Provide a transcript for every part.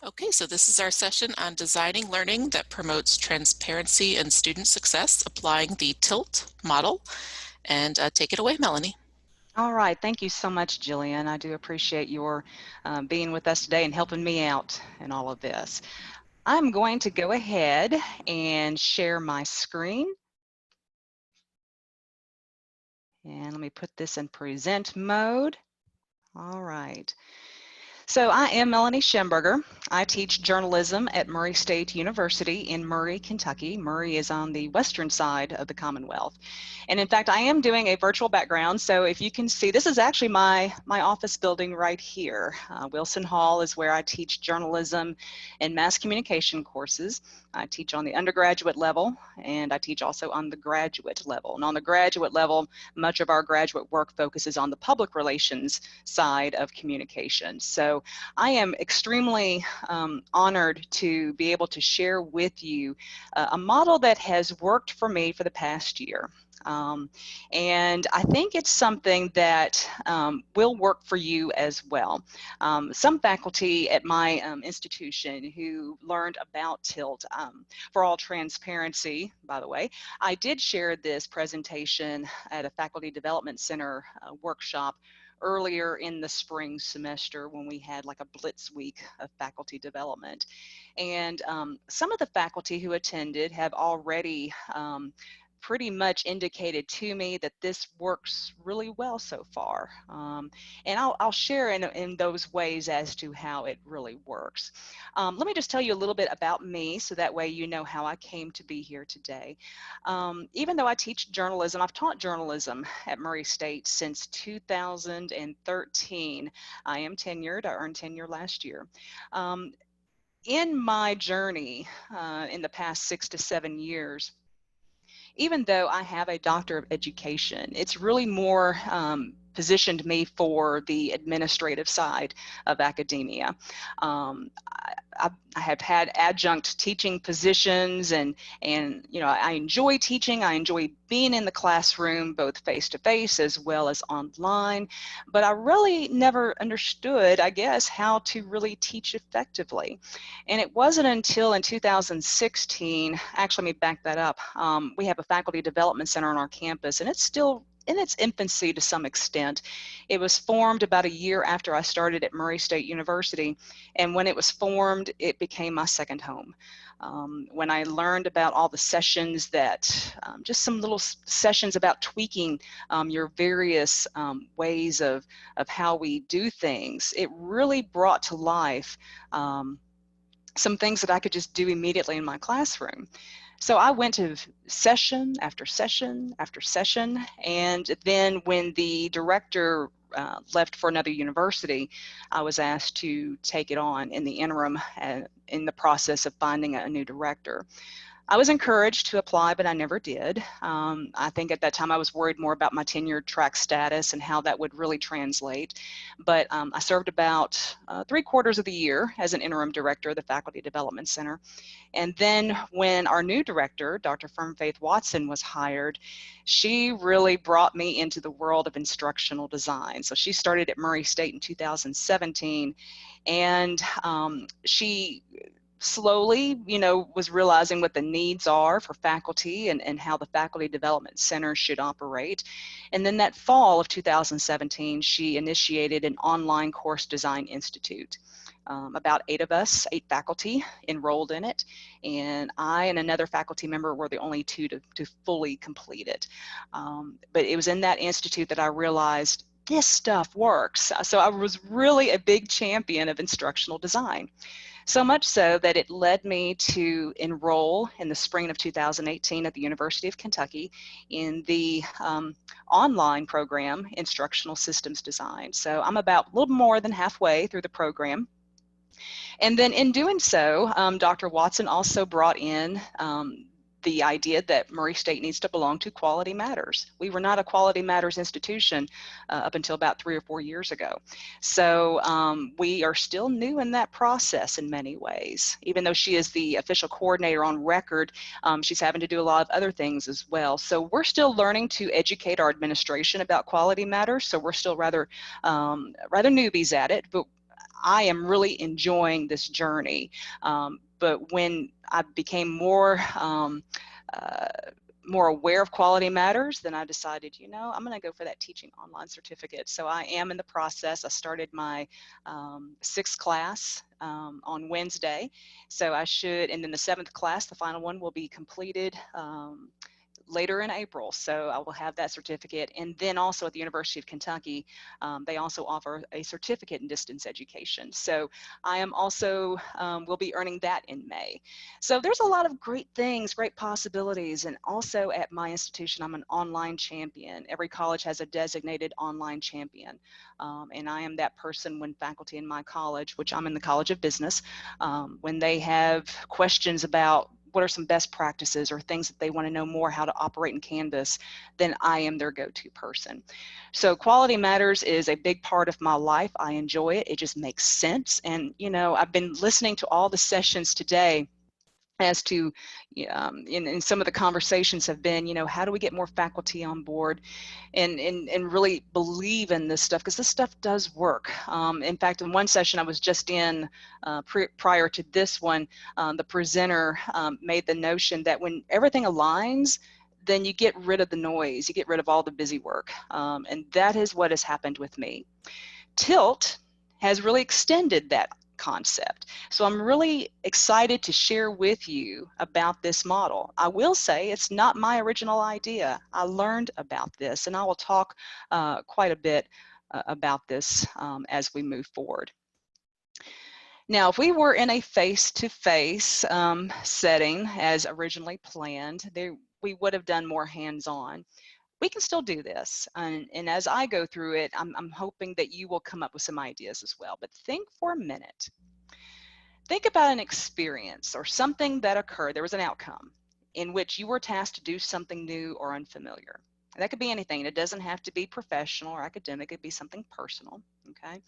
Okay, so this is our session on designing learning that promotes transparency and student success, applying the TILT model. And take it away, Melanie. All right, thank you so much, Jillian. I do appreciate your being with us today and helping me out in all of this. I'm going to go ahead and share my screen. And let me put this in present mode. All right. So I am Melanie Shamburger. I teach journalism at Murray State University in Murray, Kentucky. Murray is on the western side of the Commonwealth. And in fact, I am doing a virtual background. So if you can see, this is actually my office building right here. Wilson Hall is where I teach journalism and mass communication courses. I teach on the undergraduate level, and I teach also on the graduate level. And on the graduate level, much of our graduate work focuses on the public relations side of communication. So I am extremely honored to be able to share with you a model that has worked for me for the past year. And I think it's something that will work for you as well. Some faculty at my institution who learned about TILT, for all transparency, by the way, I did share this presentation at a Faculty Development Center workshop earlier in the spring semester when we had like a blitz week of faculty development. And some of the faculty who attended have already pretty much indicated to me that this works really well so far. And I'll share in those ways as to how it really works. Let me just tell you a little bit about me so that way you know how I came to be here today. Even though I teach journalism, I've taught journalism at Murray State since 2013. I am tenured. I earned tenure last year. In my journey in the past 6 to 7 years, even though I have a doctor of education, it's really more positioned me for the administrative side of academia. I have had adjunct teaching positions, and you know, I enjoy teaching. I enjoy being in the classroom, both face to face as well as online. But I really never understood, I guess, how to really teach effectively. And it wasn't until in 2016, actually, let me back that up. We have a faculty development center on our campus, and it's still in its infancy to some extent. It was formed about a year after I started at Murray State University, and when it was formed, it became my second home. When I learned about all the sessions that, just some little sessions about tweaking your various ways of how we do things, it really brought to life some things that I could just do immediately in my classroom. So I went to session after session after session, and then when the director left for another university, I was asked to take it on in the interim in the process of finding a new director. I was encouraged to apply, but I never did. I think at that time I was worried more about my tenure track status and how that would really translate. But I served about 3/4 of the year as an interim director of the Faculty Development Center. And then when our new director, Dr. Faith Watson, was hired, she really brought me into the world of instructional design. So she started at Murray State in 2017, and she slowly, you know, was realizing what the needs are for faculty and how the Faculty Development Center should operate. And then that fall of 2017, she initiated an online course design institute. About 8 of us, 8 faculty, enrolled in it, and I and another faculty member were the only 2 to fully complete it. But it was in that institute that I realized this stuff works. So I was really a big champion of instructional design. So much so that it led me to enroll in the spring of 2018 at the University of Kentucky in the online program, Instructional Systems Design. So I'm about a little more than halfway through the program. And then in doing so, Dr. Watson also brought in the idea that Murray State needs to belong to Quality Matters. We were not a Quality Matters institution up until about 3 or 4 years ago. So we are still new in that process in many ways. Even though she is the official coordinator on record, she's having to do a lot of other things as well. So we're still learning to educate our administration about Quality Matters. So we're still rather newbies at it, but I am really enjoying this journey. But when I became more aware of quality matters, then I decided, you know, I'm going to go for that teaching online certificate. So I am in the process. I started my 6th class on Wednesday. So I should, and then the 7th class, the final one, will be completed later in April. So I will have that certificate. And then also at the University of Kentucky, they also offer a certificate in distance education. So I am also, will be earning that in May. So there's a lot of great things, great possibilities. And also at my institution, I'm an online champion. Every college has a designated online champion. And I am that person when faculty in my college, which I'm in the College of Business, when they have questions about what are some best practices or things that they want to know more how to operate in Canvas, then I am their go-to person. So quality matters is a big part of my life. I enjoy it. It just makes sense. And, you know, I've been listening to all the sessions today as to, in some of the conversations have been, you know, how do we get more faculty on board and really believe in this stuff, because this stuff does work. In fact, in one session I was just in prior to this one, the presenter made the notion that when everything aligns, then you get rid of the noise, you get rid of all the busy work. And that is what has happened with me. Tilt has really extended that concept. So I'm really excited to share with you about this model. I will say it's not my original idea. I learned about this, and I will talk quite a bit about this as we move forward. Now, if we were in a face-to-face setting as originally planned, we would have done more hands-on. We can still do this. And as I go through it, I'm hoping that you will come up with some ideas as well. But think for a minute. Think about an experience or something that occurred. There was an outcome in which you were tasked to do something new or unfamiliar. That could be anything. It doesn't have to be professional or academic. It could be something personal, okay?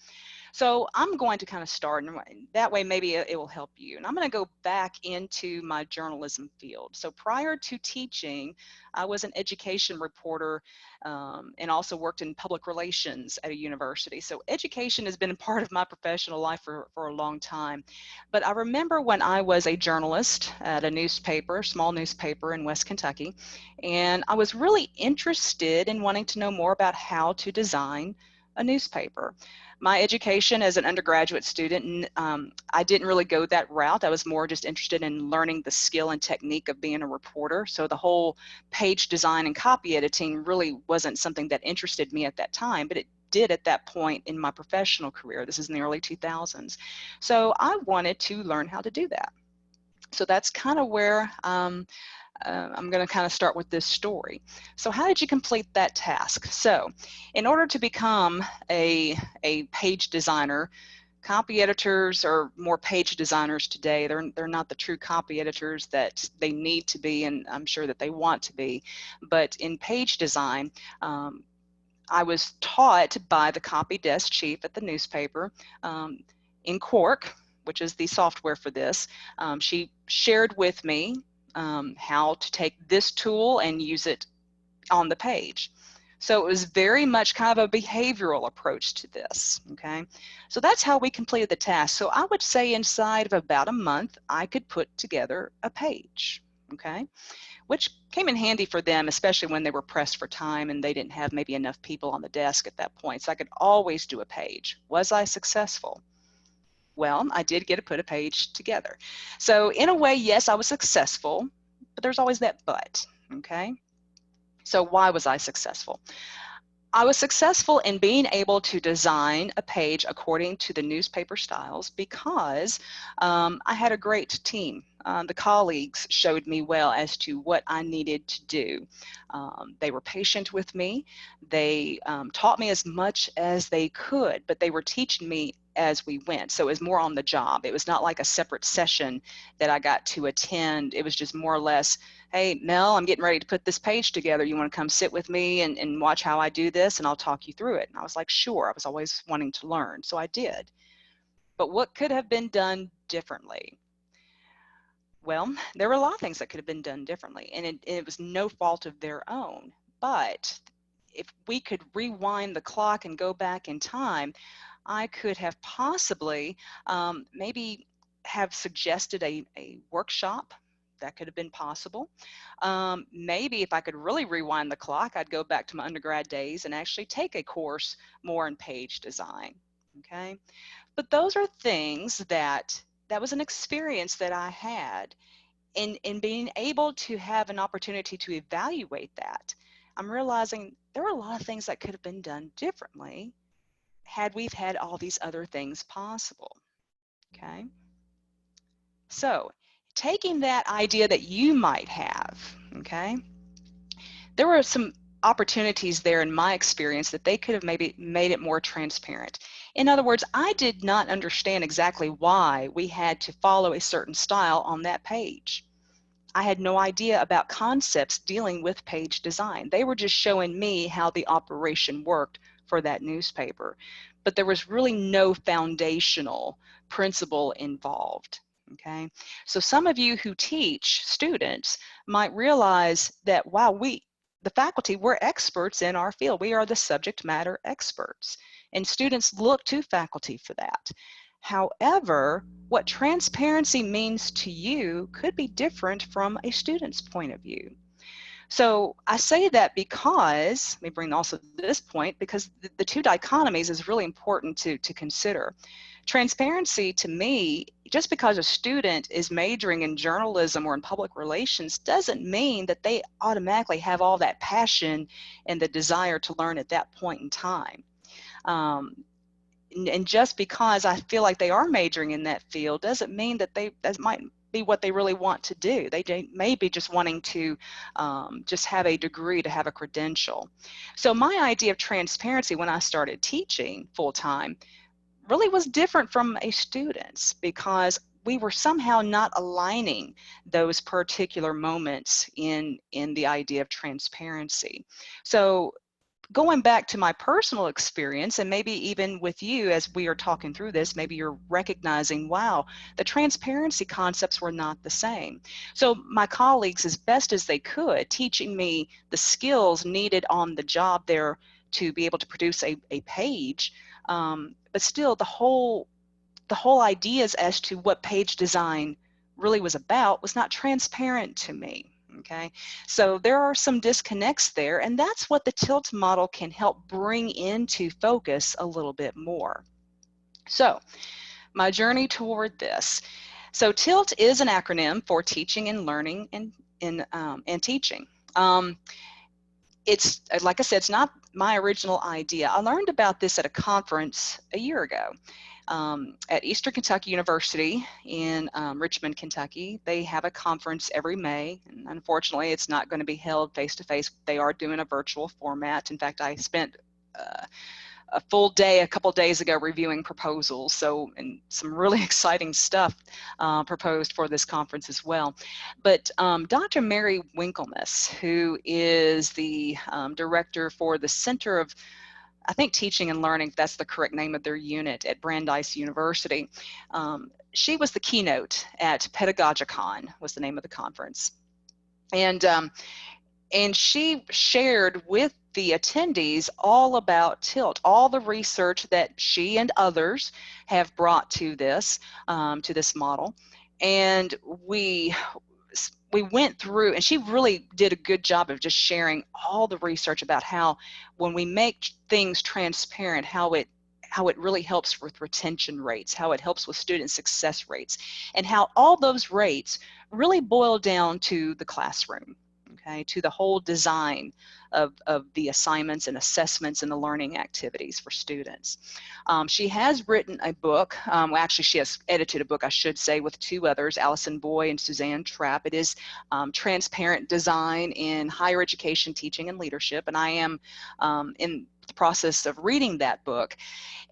So I'm going to kind of start, and that way maybe it will help you. And I'm going to go back into my journalism field. So prior to teaching, I was an education reporter and also worked in public relations at a university. So education has been a part of my professional life for a long time. But I remember when I was a journalist at a newspaper, small newspaper in West Kentucky, and I was really interested in wanting to know more about how to design a newspaper. My education as an undergraduate student, I didn't really go that route. I was more just interested in learning the skill and technique of being a reporter. So the whole page design and copy editing really wasn't something that interested me at that time, but it did at that point in my professional career. This is in the early 2000s. So I wanted to learn how to do that. So that's kind of where I'm going to kind of start with this story. So how did you complete that task? So in order to become a page designer, copy editors are more page designers today. They're not the true copy editors that they need to be, and I'm sure that they want to be. But in page design, I was taught by the copy desk chief at the newspaper in Quark, which is the software for this. She shared with me how to take this tool and use it on the page. So it was very much kind of a behavioral approach to this, okay? So that's how we completed the task. So I would say inside of about a month, I could put together a page, okay? Which came in handy for them, especially when they were pressed for time and they didn't have maybe enough people on the desk at that point. So I could always do a page. Was I successful? Well, I did get to put a page together. So in a way, yes, I was successful, but there's always that but, okay? So why was I successful? I was successful in being able to design a page according to the newspaper styles because I had a great team. The colleagues showed me well as to what I needed to do. They were patient with me. They taught me as much as they could, but they were teaching me as we went. So it was more on the job. It was not like a separate session that I got to attend. It was just more or less, hey, Mel, I'm getting ready to put this page together. You want to come sit with me and watch how I do this, and I'll talk you through it. And I was like, sure. I was always wanting to learn, so I did. But what could have been done differently? Well, there were a lot of things that could have been done differently, and it was no fault of their own. But if we could rewind the clock and go back in time, I could have possibly maybe have suggested a workshop. That could have been possible. Maybe if I could really rewind the clock, I'd go back to my undergrad days and actually take a course more in page design. Okay, but those are things that was an experience that I had in being able to have an opportunity to evaluate that. I'm realizing there were a lot of things that could have been done differently had we've had all these other things possible. Okay, so taking that idea that you might have, okay, there were some opportunities there in my experience that they could have maybe made it more transparent. In other words, I did not understand exactly why we had to follow a certain style on that page. I had no idea about concepts dealing with page design. They were just showing me how the operation worked for that newspaper. But there was really no foundational principle involved. Okay, so some of you who teach students might realize that, wow, the faculty, we're experts in our field. We are the subject matter experts, and students look to faculty for that. However, what transparency means to you could be different from a student's point of view. So I say that because, let me bring also this point, because the two dichotomies is really important to consider. Transparency to me, just because a student is majoring in journalism or in public relations doesn't mean that they automatically have all that passion and the desire to learn at that point in time. And just because I feel like they are majoring in that field doesn't mean that that might be what they really want to do. They may be just wanting to just have a degree, to have a credential. So my idea of transparency when I started teaching full-time really was different from a student's, because we were somehow not aligning those particular moments in the idea of transparency. So going back to my personal experience, and maybe even with you as we are talking through this, maybe you're recognizing, wow, the transparency concepts were not the same. So my colleagues, as best as they could, teaching me the skills needed on the job there to be able to produce a page, but still the whole ideas as to what page design really was about was not transparent to me. Okay, so there are some disconnects there, and that's what the TILT model can help bring into focus a little bit more. So my journey toward this. So TILT is an acronym for teaching and learning and teaching. It's, like I said, it's not my original idea. I learned about this at a conference a year ago. At Eastern Kentucky University in Richmond, Kentucky. They have a conference every May, and unfortunately it's not going to be held face-to-face. They are doing a virtual format. In fact, I spent a full day a couple days ago reviewing proposals, and some really exciting stuff proposed for this conference as well. But Dr. Mary Winklemas, who is the director for the Center of, I think, Teaching and Learning, if that's the correct name of their unit at Brandeis University. She was the keynote at Pedagogicon, was the name of the conference. And she shared with the attendees all about TILT, all the research that she and others have brought to this model. And we went through, and she really did a good job of just sharing all the research about how when we make things transparent, how it really helps with retention rates, how it helps with student success rates, and how all those rates really boil down to the classroom, okay, to the whole design of the assignments and assessments and the learning activities for students. She has written a book, well, actually she has edited a book, I should say, with two others, Allison Boy and Suzanne Trapp. It is Transparent Design in Higher Education, Teaching, and Leadership, and I am in the process of reading that book.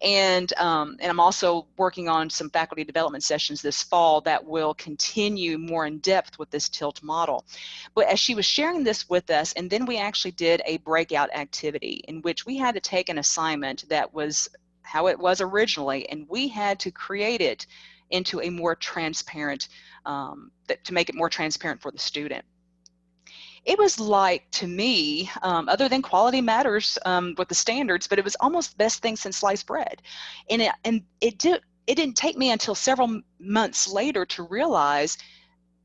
And I'm also working on some faculty development sessions this fall that will continue more in depth with this TILT model. But as she was sharing this with us, and then we actually did a breakout activity in which we had to take an assignment that was how it was originally, and we had to create it into a more transparent, to make it more transparent for the student. it was like, to me, other than quality matters with the standards, but it was almost the best thing since sliced bread. And it didn't take me until several months later to realize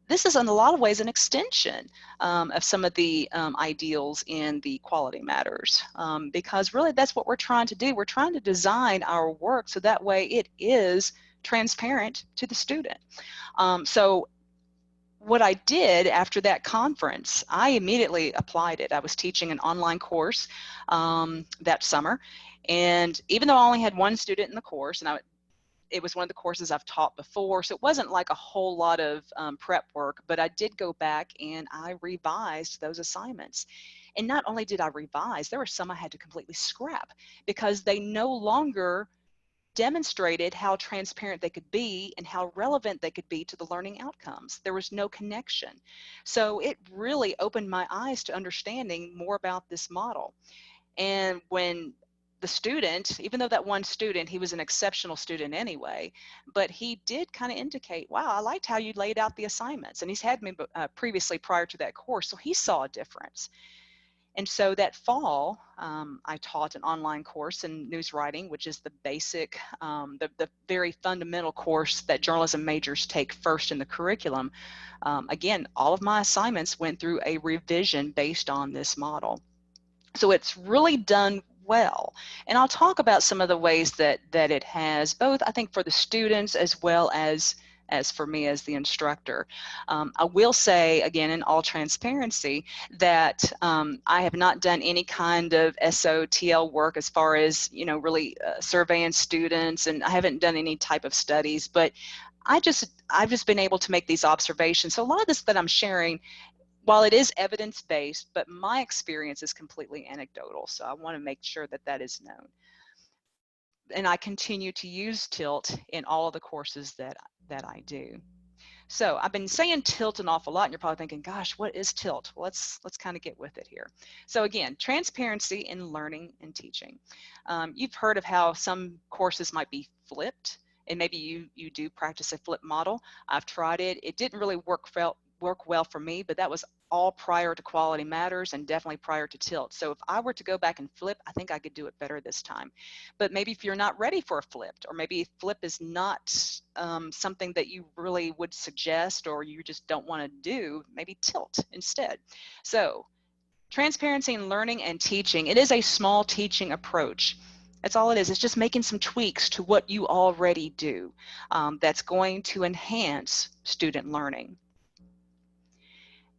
this is in a lot of ways an extension of some of the ideals in the quality matters, because really that's what we're trying to do. We're trying to design our work so that way it is transparent to the student. So what I did after that conference, I immediately applied it. I was teaching an online course that summer, and even though I only had one student in the course, and it was one of the courses I've taught before, so it wasn't like a whole lot of prep work, but I did go back and I revised those assignments. And not only did I revise, there were some I had to completely scrap because they no longer demonstrated how transparent they could be and how relevant they could be to the learning outcomes. There was no connection. So it really opened my eyes to understanding more about this model. And when the student, even though that one student, he was an exceptional student anyway, but he did kind of indicate, wow, I liked how you laid out the assignments. And he's had me previously prior to that course, so he saw a difference. And so that fall, I taught an online course in news writing, which is the basic, the very fundamental course that journalism majors take first in the curriculum. Again, all of my assignments went through a revision based on this model. So it's really done well. And I'll talk about some of the ways that it has, both I think for the students as well as for me as the instructor. I will say, again, in all transparency, that I have not done any kind of SOTL work as far as, really surveying students, and I haven't done any type of studies, but I've just been able to make these observations. So a lot of this that I'm sharing, while it is evidence-based, but my experience is completely anecdotal. So I want to make sure that that is known. And I continue to use TILT in all of the courses that I do. So I've been saying TILT an awful lot, and you're probably thinking, gosh, what is TILT? Well, let's kind of get with it here. So again, transparency in learning and teaching. You've heard of how some courses might be flipped, and maybe you do practice a flip model. I've tried it. It didn't really work well for me, but that was all prior to Quality Matters and definitely prior to TILT. So if I were to go back and flip, I think I could do it better this time. But maybe if you're not ready for a flipped, or maybe flip is not something that you really would suggest, or you just don't want to do, maybe TILT instead. So transparency in learning and teaching, it is a small teaching approach. That's all it is. It's just making some tweaks to what you already do that's going to enhance student learning.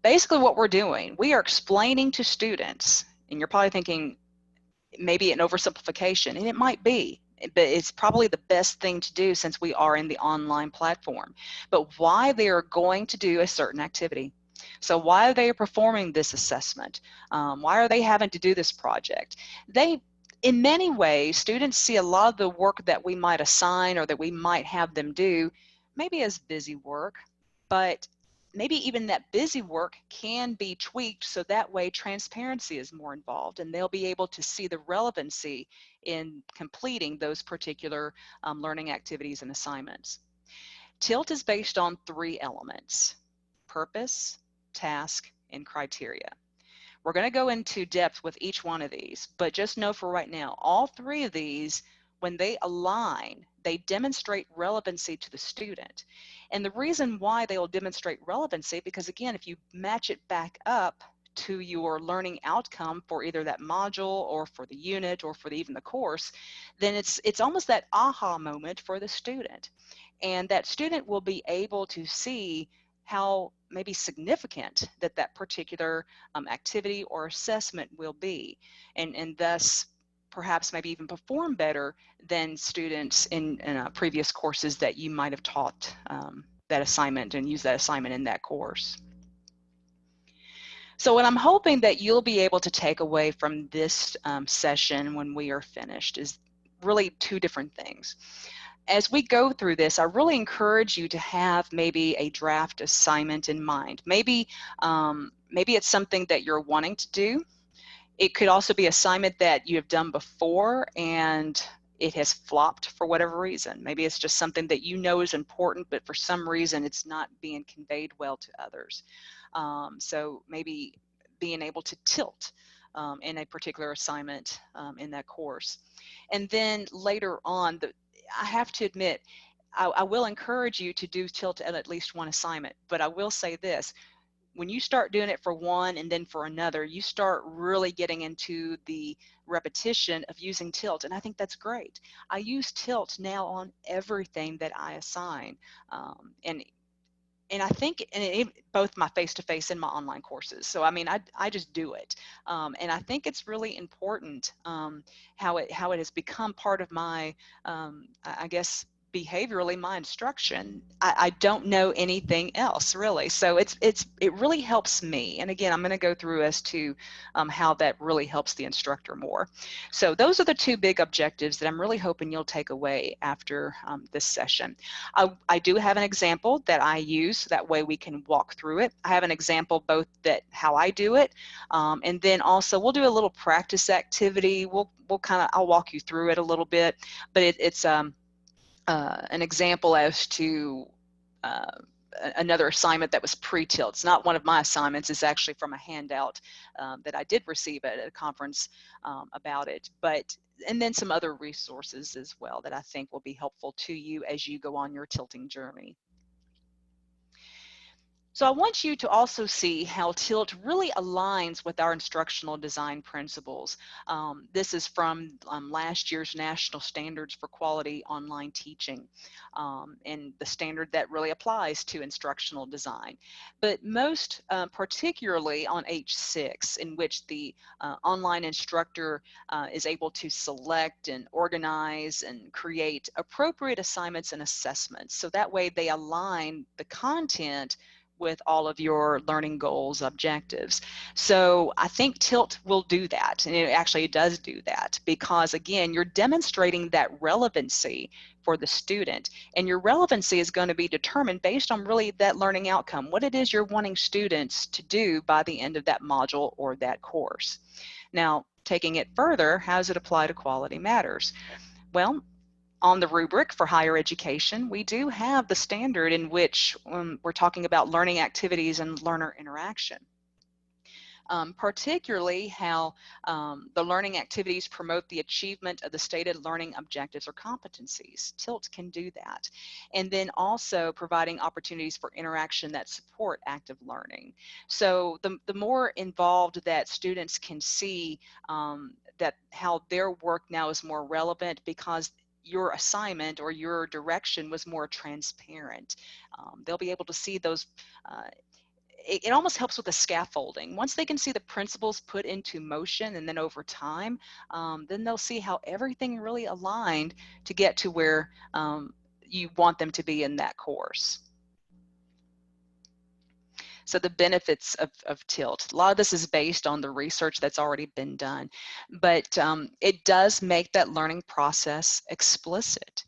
Basically what we're doing, we are explaining to students, and you're probably thinking maybe an oversimplification, and it might be, but it's probably the best thing to do since we are in the online platform, but why they are going to do a certain activity. So why are they performing this assessment? Why are they having to do this project? In many ways, students see a lot of the work that we might assign or that we might have them do maybe as busy work, but maybe even that busy work can be tweaked so that way transparency is more involved, and they'll be able to see the relevancy in completing those particular learning activities and assignments. TILT is based on 3 elements: purpose, task, and criteria. We're going to go into depth with each one of these, but just know for right now, all 3 of these, when they align, they demonstrate relevancy to the student. And the reason why they will demonstrate relevancy, because again, if you match it back up to your learning outcome for either that module or for the unit or for even the course, then it's almost that aha moment for the student. And that student will be able to see how maybe significant that particular activity or assessment will be, and thus perhaps maybe even perform better than students in previous courses that you might have taught that assignment and use that assignment in that course. So what I'm hoping that you'll be able to take away from this session when we are finished is really 2 different things. As we go through this, I really encourage you to have maybe a draft assignment in mind. Maybe it's something that you're wanting to do. It could also be an assignment that you have done before and it has flopped for whatever reason. Maybe it's just something that you know is important, but for some reason it's not being conveyed well to others. So maybe being able to tilt in a particular assignment in that course. And then later on, I have to admit, I will encourage you to do tilt at least one assignment, but I will say this: when you start doing it for one and then for another, you start really getting into the repetition of using tilt, and I think that's great. I use tilt now on everything that I assign, and I think both my face-to-face and my online courses. So I mean, I just do it, and I think it's really important how it has become part of my, I guess, behaviorally my instruction. I don't know anything else really, so it really helps me. And again, I'm going to go through as to how that really helps the instructor more. So those are the two big objectives that I'm really hoping you'll take away after this session. I do have an example that I use, so that way we can walk through it. I have an example both that how I do it, and then also we'll do a little practice activity. I'll walk you through it a little bit, but it's an example as to another assignment that was pre-tilt. It's not one of my assignments. It's actually from a handout that I did receive at a conference about it. And then some other resources as well that I think will be helpful to you as you go on your tilting journey. So I want you to also see how tilt really aligns with our instructional design principles. This is from last year's National Standards for Quality Online Teaching, and the standard that really applies to instructional design. But most particularly on H6, in which the online instructor is able to select and organize and create appropriate assignments and assessments. So that way they align the content with all of your learning goals, objectives. So I think tilt will do that, and it does do that, because again, you're demonstrating that relevancy for the student, and your relevancy is going to be determined based on really that learning outcome, what it is you're wanting students to do by the end of that module or that course. Now, taking it further, how does it apply to Quality Matters? Well, on the rubric for higher education, we do have the standard in which we're talking about learning activities and learner interaction. Particularly how the learning activities promote the achievement of the stated learning objectives or competencies. Tilt can do that. And then also providing opportunities for interaction that support active learning. So the more involved that students can see that how their work now is more relevant because your assignment or your direction was more transparent. They'll be able to see those. It almost helps with the scaffolding. Once they can see the principles put into motion, and then over time, then they'll see how everything really aligned to get to where you want them to be in that course. So the benefits of tilt, a lot of this is based on the research that's already been done, but it does make that learning process explicit.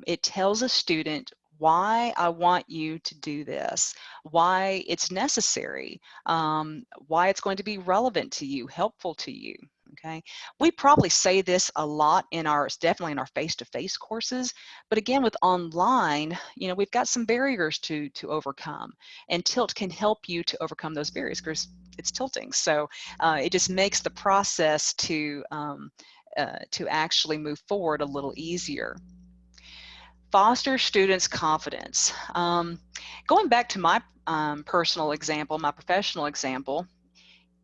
It tells a student why I want you to do this, why it's necessary, why it's going to be relevant to you, helpful to you. Okay, we probably say this a lot definitely in our face-to-face courses, but again with online, we've got some barriers to overcome, and tilt can help you to overcome those barriers because it's tilting. So it just makes the process to actually move forward a little easier. Foster students' confidence. Going back to my personal example, my professional example,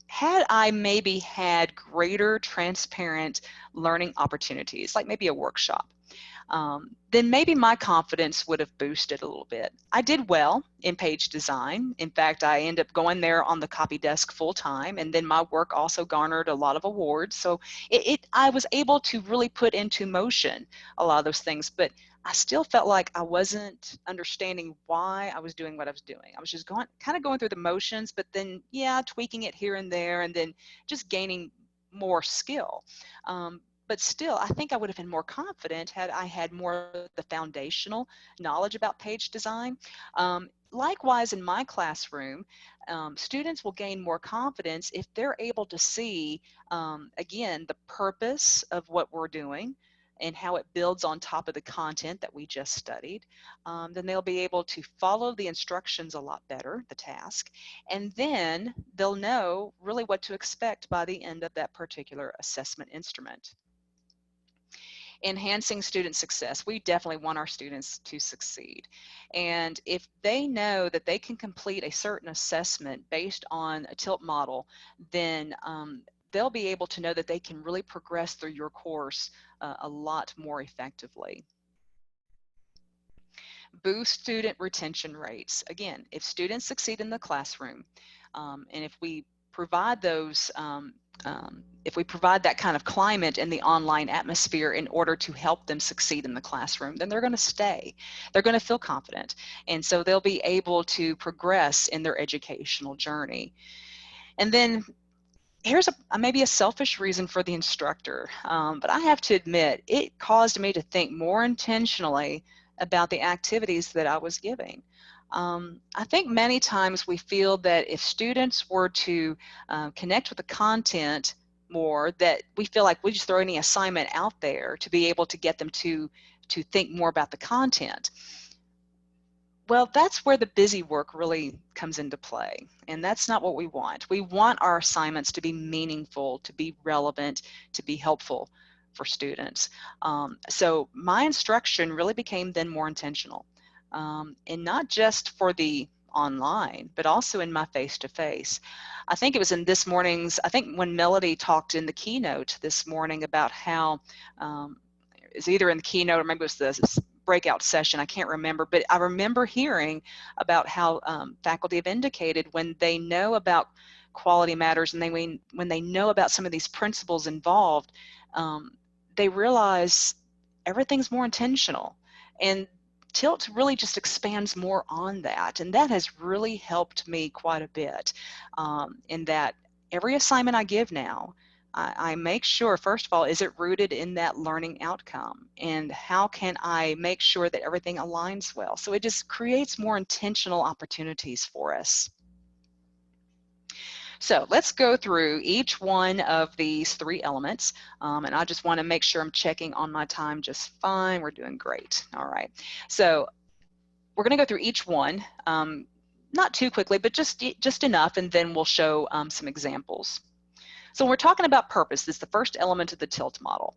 had I maybe had greater transparent learning opportunities, like maybe a workshop, then maybe my confidence would have boosted a little bit. I did well in page design. In fact, I ended up going there on the copy desk full time, and then my work also garnered a lot of awards. So I was able to really put into motion a lot of those things, but I still felt like I wasn't understanding why I was doing what I was doing. I was just kind of going through the motions, but then, yeah, tweaking it here and there, and then just gaining more skill. But still, I think I would have been more confident had I had more of the foundational knowledge about page design. Likewise, in my classroom, students will gain more confidence if they're able to see, again, the purpose of what we're doing, and how it builds on top of the content that we just studied, then they'll be able to follow the instructions a lot better, the task, and then they'll know really what to expect by the end of that particular assessment instrument. Enhancing student success. We definitely want our students to succeed. And if they know that they can complete a certain assessment based on a TILT model, then they'll be able to know that they can really progress through your course a lot more effectively. Boost student retention rates. Again, if students succeed in the classroom, and if we provide those if we provide that kind of climate in the online atmosphere in order to help them succeed in the classroom, then they're going to stay. They're going to feel confident. And so they'll be able to progress in their educational journey. And then here's maybe a selfish reason for the instructor, but I have to admit, it caused me to think more intentionally about the activities that I was giving. I think many times we feel that if students were to connect with the content more, that we feel like we just throw any assignment out there to be able to get them to think more about the content. Well, that's where the busy work really comes into play, and that's not what we want. We want our assignments to be meaningful, to be relevant, to be helpful for students. So my instruction really became then more intentional, and not just for the online, but also in my face-to-face. I think it was in this morning's, I think when Melody talked in the keynote this morning about how, it's either in the keynote or maybe it was the breakout session, I can't remember, but I remember hearing about how faculty have indicated when they know about quality matters and when they know about some of these principles involved, they realize everything's more intentional. And TILT really just expands more on that, and that has really helped me quite a bit, in that every assignment I give now, I make sure, first of all, is it rooted in that learning outcome? And how can I make sure that everything aligns well? So it just creates more intentional opportunities for us. So let's go through each one of these three elements. And I just want to make sure I'm checking on my time just fine. We're doing great. All right. So we're going to go through each one, not too quickly, but just enough, and then we'll show some examples. So when we're talking about purpose, this is the first element of the TILT model.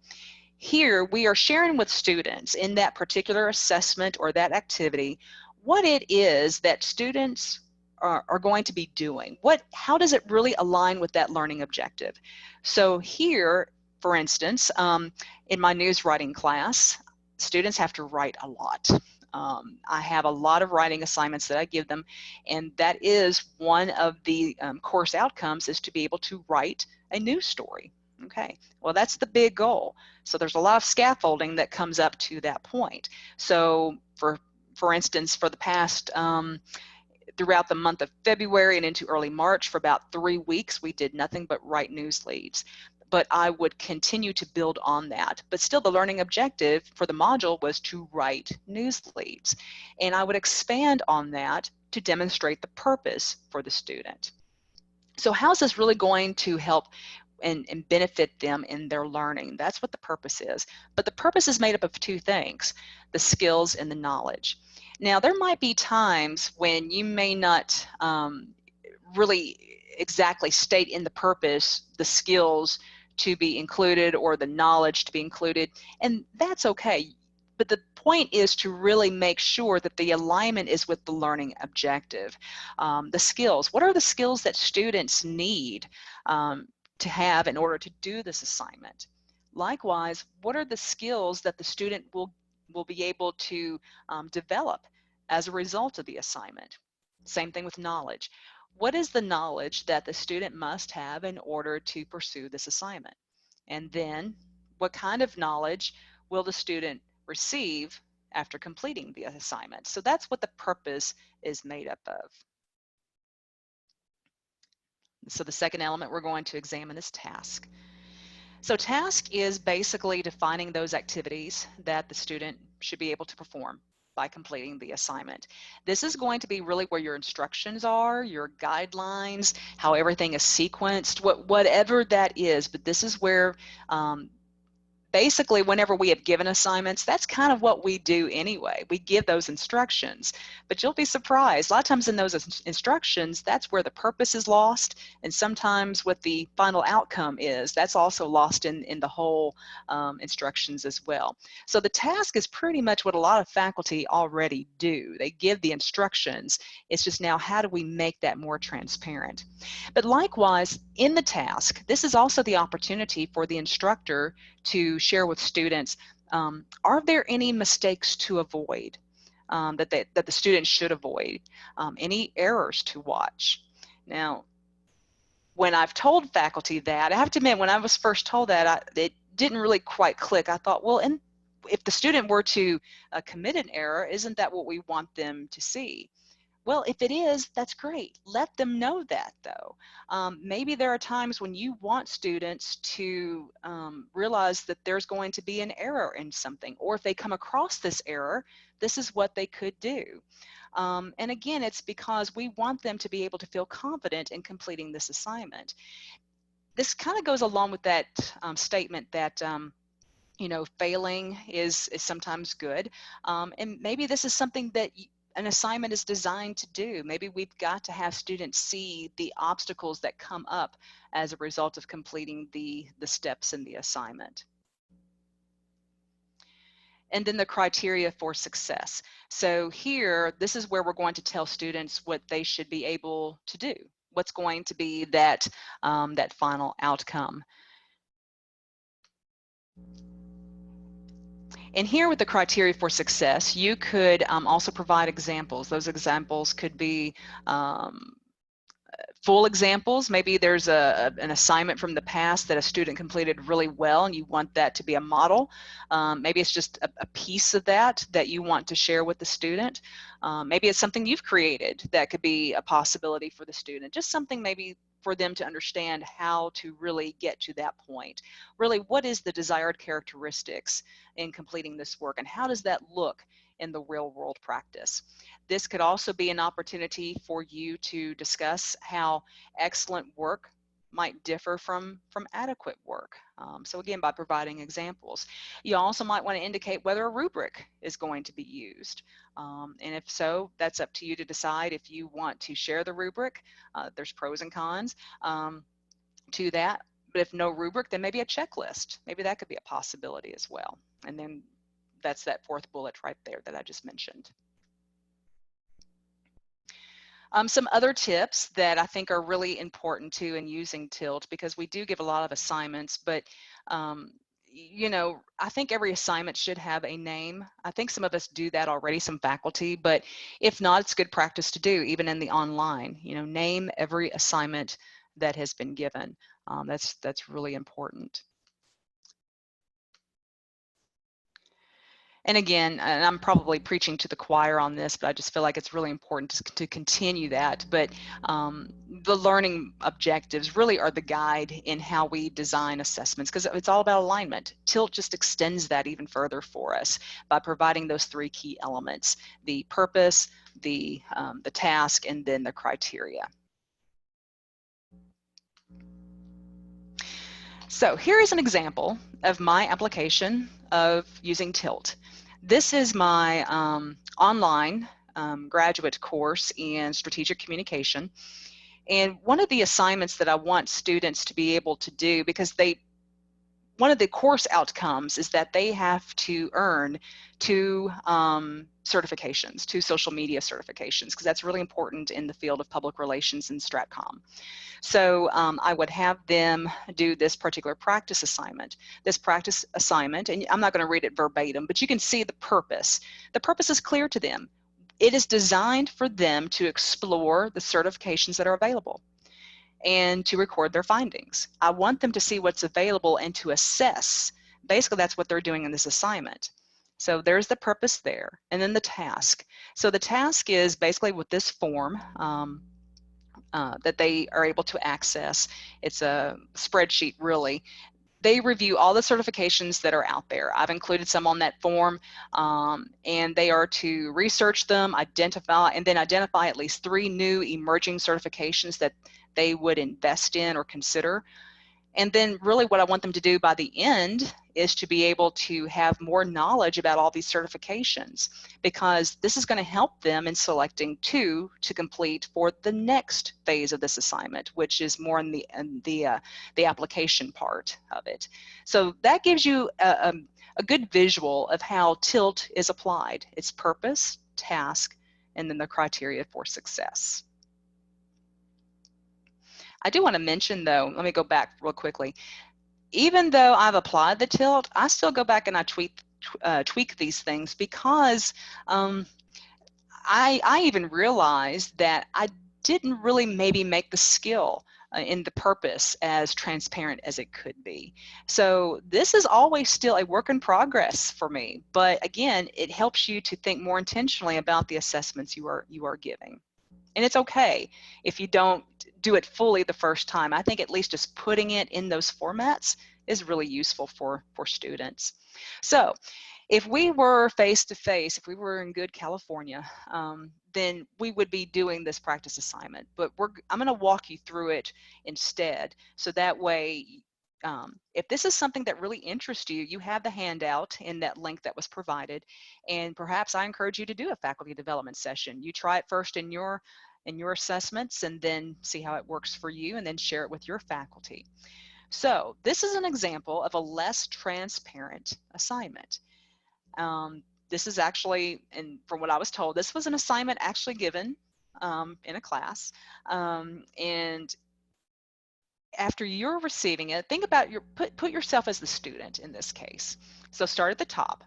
Here we are sharing with students in that particular assessment or that activity what it is that students are going to be doing. How does it really align with that learning objective? So here, for instance, in my news writing class, students have to write a lot. I have a lot of writing assignments that I give them, and that is one of the course outcomes, is to be able to write a news story. Okay, well, that's the big goal. So there's a lot of scaffolding that comes up to that point. So for instance, for the past, throughout the month of February and into early March, for about 3 weeks, we did nothing but write news leads. But I would continue to build on that. But still, the learning objective for the module was to write news leads. And I would expand on that to demonstrate the purpose for the student. So how's this really going to help and benefit them in their learning? That's what the purpose is. But the purpose is made up of two things: the skills and the knowledge. Now, there might be times when you may not really exactly state in the purpose the skills to be included or the knowledge to be included, and that's okay. But the point is to really make sure that the alignment is with the learning objective. The skills, what are the skills that students need to have in order to do this assignment? Likewise, what are the skills that the student will be able to develop as a result of the assignment? Same thing with knowledge. What is the knowledge that the student must have in order to pursue this assignment? And then what kind of knowledge will the student receive after completing the assignment? So that's what the purpose is made up of. So the second element we're going to examine is task. So task is basically defining those activities that the student should be able to perform by completing the assignment. This is going to be really where your instructions are, your guidelines, how everything is sequenced, whatever that is, but this is where basically, whenever we have given assignments, that's kind of what we do anyway. We give those instructions, but you'll be surprised. A lot of times in those instructions, that's where the purpose is lost, and sometimes what the final outcome is, that's also lost in the whole instructions as well. So the task is pretty much what a lot of faculty already do. They give the instructions. It's just now, how do we make that more transparent? But likewise, in the task, this is also the opportunity for the instructor to share with students, are there any mistakes to avoid, that the students should avoid, any errors to watch? Now, when I've told faculty that, I have to admit, when I was first told that, it didn't really quite click. I thought, well, if the student were to commit an error, isn't that what we want them to see? Well, if it is, that's great. Let them know that, though. Maybe there are times when you want students to realize that there's going to be an error in something, or if they come across this error, this is what they could do. And again, it's because we want them to be able to feel confident in completing this assignment. This kind of goes along with that statement that you know, failing is sometimes good, and maybe this is something that an assignment is designed to do. Maybe we've got to have students see the obstacles that come up as a result of completing the steps in the assignment. And then the criteria for success. So here, this is where we're going to tell students what they should be able to do. What's going to be that, that final outcome. And here with the criteria for success, you could also provide examples. Those examples could be full examples. Maybe there's an assignment from the past that a student completed really well and you want that to be a model. Maybe it's just a piece of that you want to share with the student. Maybe it's something you've created that could be a possibility for the student. Just something maybe for them to understand how to really get to that point. Really, what is the desired characteristics in completing this work, and how does that look in the real world practice? This could also be an opportunity for you to discuss how excellent work might differ from adequate work. So again, by providing examples. You also might want to indicate whether a rubric is going to be used. And if so, that's up to you to decide if you want to share the rubric. There's pros and cons to that. But if no rubric, then maybe a checklist. Maybe that could be a possibility as well. And then that's that fourth bullet right there that I just mentioned. Some other tips that I think are really important too in using TILT, because we do give a lot of assignments, but you know, I think every assignment should have a name. I think some of us do that already, some faculty, but if not, it's good practice to do, even in the online. You know, name every assignment that has been given. That's really important. And again, and I'm probably preaching to the choir on this, but I just feel like it's really important to continue that. But the learning objectives really are the guide in how we design assessments, because it's all about alignment. TILT just extends that even further for us by providing those three key elements: the purpose, the task, and then the criteria. So here is an example of my application of using TILT. This is my online graduate course in strategic communication. And one of the assignments that I want students to be able to do, because one of the course outcomes is that they have to earn two certifications, two social media certifications, because that's really important in the field of public relations and Stratcom. So I would have them do this particular practice assignment. This practice assignment, and I'm not going to read it verbatim, but you can see the purpose. The purpose is clear to them. It is designed for them to explore the certifications that are available and to record their findings. I want them to see what's available and to assess. Basically, that's what they're doing in this assignment. So there's the purpose there, and then the task. So the task is basically with this form that they are able to access. It's a spreadsheet, really. They review all the certifications that are out there. I've included some on that form, and they are to research them, identify at least 3 new emerging certifications that they would invest in or consider. And then really what I want them to do by the end is to be able to have more knowledge about all these certifications, because this is going to help them in selecting two to complete for the next phase of this assignment, which is more in the application part of it. So that gives you a good visual of how TILT is applied, its purpose, task, and then the criteria for success. I do want to mention, though, let me go back real quickly. Even though I've applied the TILT, I still go back and I tweak these things, because I even realized that I didn't really maybe make the skill in the purpose as transparent as it could be. So this is always still a work in progress for me. But again, it helps you to think more intentionally about the assessments you are giving. And it's okay if you don't do it fully the first time. I think at least just putting it in those formats is really useful for students. So if we were face-to-face, if we were in good California, then we would be doing this practice assignment. But I'm going to walk you through it instead, so that way, if this is something that really interests you, you have the handout in that link that was provided, and perhaps I encourage you to do a faculty development session. You try it first in your assessments, and then see how it works for you, and then share it with your faculty. So this is an example of a less transparent assignment. This is actually, and from what I was told, this was an assignment actually given in a class. And after you're receiving it, think about put yourself as the student in this case. So start at the top.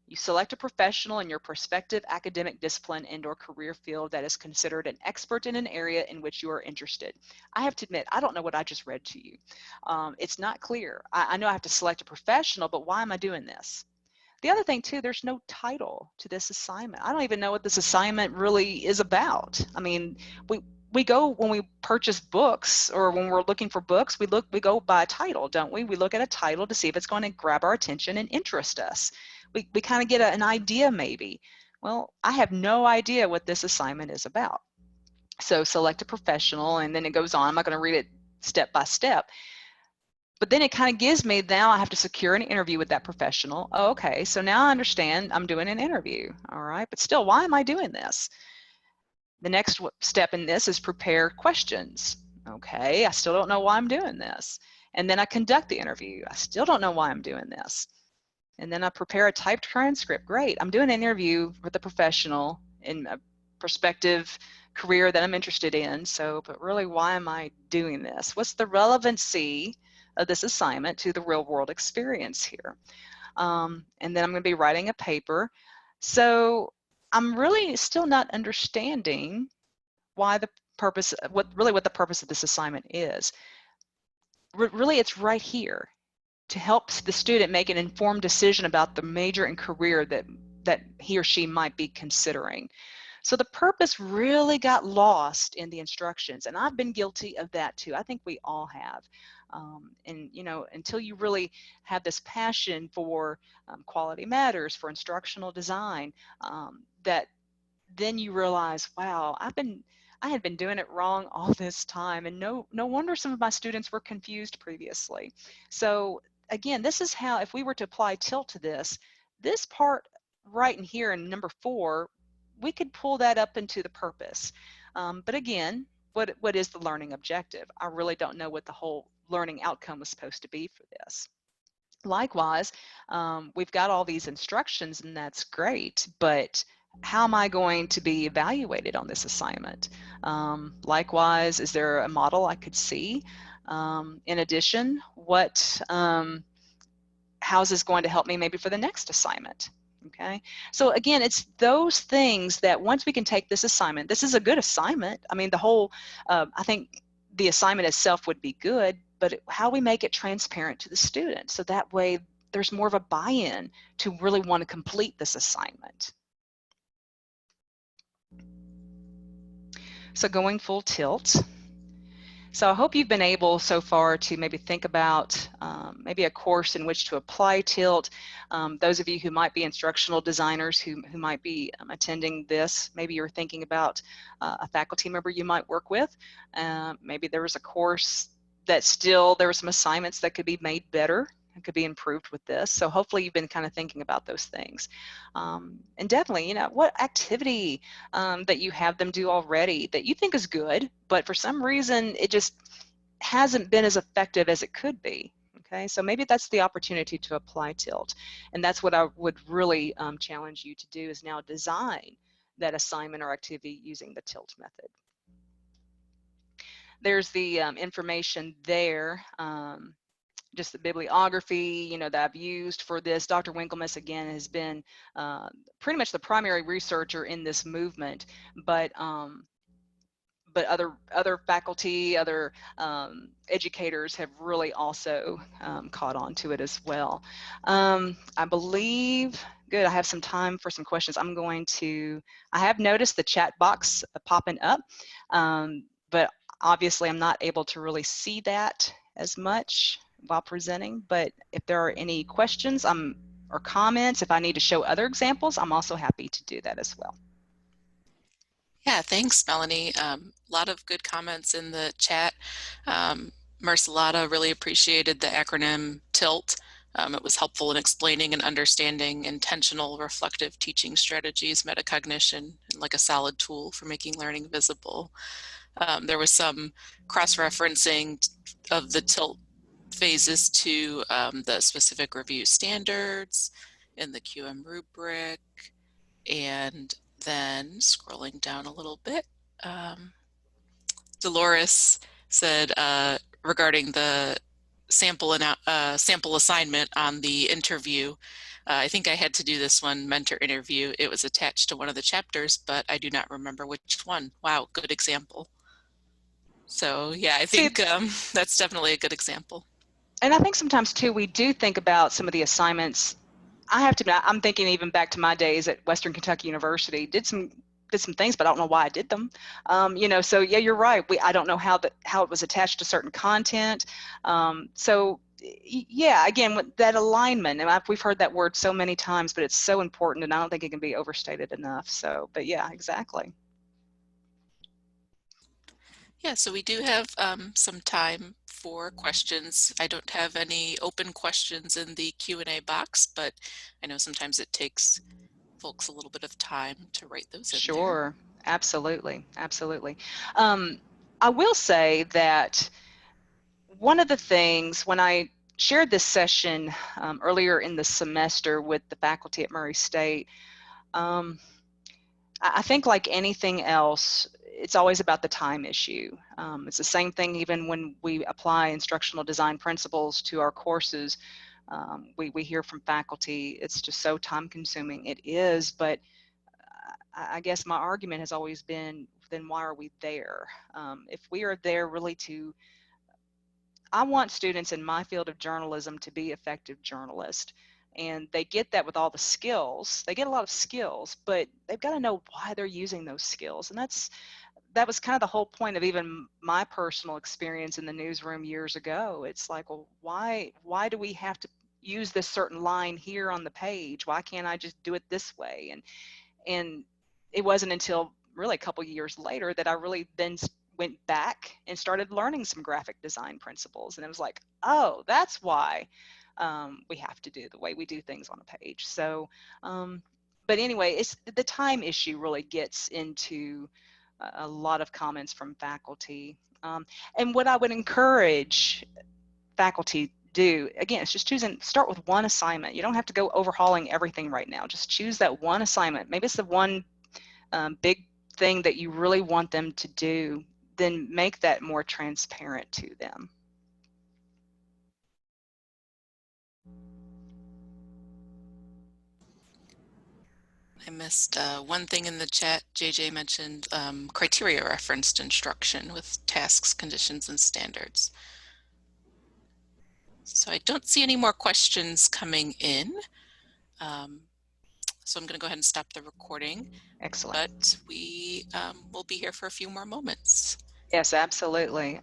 You select a professional in your prospective academic discipline and/or career field that is considered an expert in an area in which you are interested. I have to admit, I don't know what I just read to you. It's not clear. I know I have to select a professional, but why am I doing this? The other thing too, there's no title to this assignment. I don't even know what this assignment really is about. I mean, we go, when we purchase books or when we're looking for books, we go by a title, don't we? We look at a title to see if it's going to grab our attention and interest us. We kind of get an idea maybe. Well, I have no idea what this assignment is about. So select a professional, and then it goes on. I'm not going to read it step by step. But then it kind of gives me, now I have to secure an interview with that professional. Oh, okay, so now I understand I'm doing an interview. All right, but still, why am I doing this? The next step in this is prepare questions. Okay, I still don't know why I'm doing this. And then I conduct the interview. I still don't know why I'm doing this. And then I prepare a typed transcript. Great, I'm doing an interview with a professional in a prospective career that I'm interested in. So, but really, why am I doing this? What's the relevancy of this assignment to the real world experience here? And then I'm going to be writing a paper. So I'm really still not understanding why the purpose, what the purpose of this assignment is. Really, it's right here to help the student make an informed decision about the major and career that he or she might be considering. So the purpose really got lost in the instructions, and I've been guilty of that too. I think we all have. And you know, until you really have this passion for quality matters, for instructional design, that then you realize, wow, I had been doing it wrong all this time, and no wonder some of my students were confused previously. So again, this is how, if we were to apply TILT to this part right in here in number 4, we could pull that up into the purpose. But again, what is the learning objective? I really don't know what the whole learning outcome was supposed to be for this. Likewise, we've got all these instructions, and that's great, but how am I going to be evaluated on this assignment? Likewise, is there a model I could see? In addition, how is this going to help me maybe for the next assignment? Okay, so again, it's those things that once we can take this assignment, this is a good assignment. I mean, the whole, I think the assignment itself would be good, but how we make it transparent to the student, so that way there's more of a buy-in to really want to complete this assignment. So going full tilt. So I hope you've been able so far to maybe think about maybe a course in which to apply TILT. Those of you who might be instructional designers who might be attending this, maybe you're thinking about a faculty member you might work with. Maybe there was a course that there were some assignments that could be made better. could be improved with this. So hopefully you've been kind of thinking about those things. And definitely, you know, what activity that you have them do already that you think is good, but for some reason it just hasn't been as effective as it could be. Okay, so maybe that's the opportunity to apply tilt. And that's what I would really challenge you to do, is now design that assignment or activity using the tilt method. There's the information there, just the bibliography, you know, that I've used for this. Dr. Winklemas, again, has been pretty much the primary researcher in this movement, but other faculty, other educators have really also caught on to it as well. I believe, good, I have some time for some questions. I have noticed the chat box popping up, but obviously I'm not able to really see that as much while presenting, but if there are any questions or comments, if I need to show other examples, I'm also happy to do that as well. Yeah, thanks, Melanie. A lot of good comments in the chat. Marcelata really appreciated the acronym TILT. It was helpful in explaining and understanding intentional reflective teaching strategies, metacognition, and like a solid tool for making learning visible. There was some cross-referencing of the TILT phases to the specific review standards in the QM rubric, and then scrolling down a little bit, Dolores said regarding the sample assignment on the interview, I think I had to do this one, mentor interview. It was attached to one of the chapters, but I do not remember which one. Wow, good example. So yeah, I think that's definitely a good example. And I think sometimes too, we do think about some of the assignments. I have to admit, I'm thinking even back to my days at Western Kentucky University, did some things, but I don't know why I did them. You know, so yeah, you're right. I don't know how it was attached to certain content. So yeah, again, that alignment, and we've heard that word so many times, but it's so important, and I don't think it can be overstated enough. So, but yeah, exactly. Yeah, so we do have some time for questions. I don't have any open questions in the Q&A box, but I know sometimes it takes folks a little bit of time to write those in there. Sure, absolutely, absolutely. I will say that one of the things, when I shared this session earlier in the semester with the faculty at Murray State, I think like anything else, it's always about the time issue. It's the same thing even when we apply instructional design principles to our courses. We hear from faculty, it's just so time consuming. It is, but I guess my argument has always been, then why are we there? If we are there really I want students in my field of journalism to be effective journalists. And they get that with all the skills. They get a lot of skills, but they've got to know why they're using those skills. And that was kind of the whole point of even my personal experience in the newsroom years ago. It's like, well, why do we have to use this certain line here on the page? Why can't I just do it this way? And it wasn't until really a couple years later that I really then went back and started learning some graphic design principles. And it was like, oh, that's why we have to do the way we do things on a page. So, but anyway, it's the time issue really gets into a lot of comments from faculty. And what I would encourage faculty do, again, it's just start with one assignment. You don't have to go overhauling everything right now. Just choose that one assignment. Maybe it's the one big thing that you really want them to do, then make that more transparent to them. I missed one thing in the chat. JJ mentioned criteria referenced instruction with tasks, conditions, and standards. So I don't see any more questions coming in. So I'm going to go ahead and stop the recording. Excellent. But we will be here for a few more moments. Yes, absolutely.